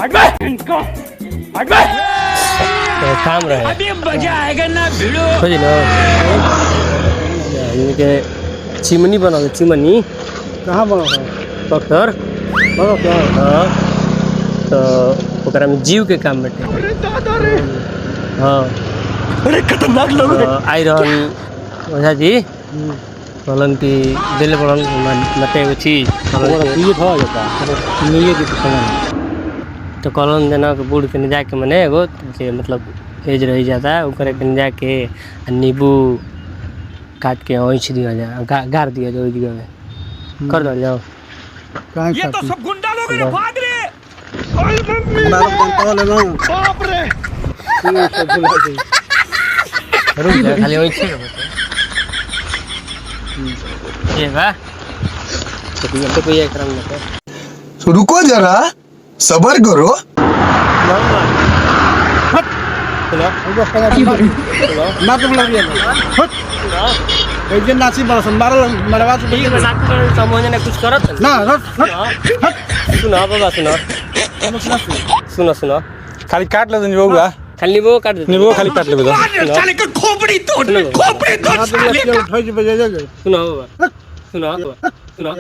हट बे इनको हट बे काम रहे अभी मजा आएगा ना भिड़ो खोजी न इनके चिमनी बनाओ चिमनी कहाँ बना है डॉक्टर बना क्या हाँ तो ओकरा में जीव के काम बैठे अरे दादा रे हाँ अरे खतरनाक लोग तो आयरन ओझा जी कहलन कि दिल पड़न मते एगो चीज ये था जाता नीले की खाना तो कहलन जना के बूढ़ के जाके मने एगो जे मतलब एज रही जाता ओकरे के जाके नींबू काट के ओइछ दिया जा गार दिया जाओ दिया में कर दो जाओ ये तो सब गुंडा लोग हैं भाग रे हमारा बनता लेना बाप रे ये सब भुला गई रुक जा खाली ओइछ के ये बा तो कोई एक क्रम में रुको जरा सबर करो ना तुम लग रही है एक दिन नाची बरसन मारो मरवा तो ठीक है साथ में समझने ने कुछ करत ना सुनो बाबा सुनो खाली काट ले दन बउआ खाली नींबू काट दे नींबू खाली काट लेबे दो साले का खोपड़ी तोड़ साले का उठाई के बजे जाए सुनो बाबा सुनो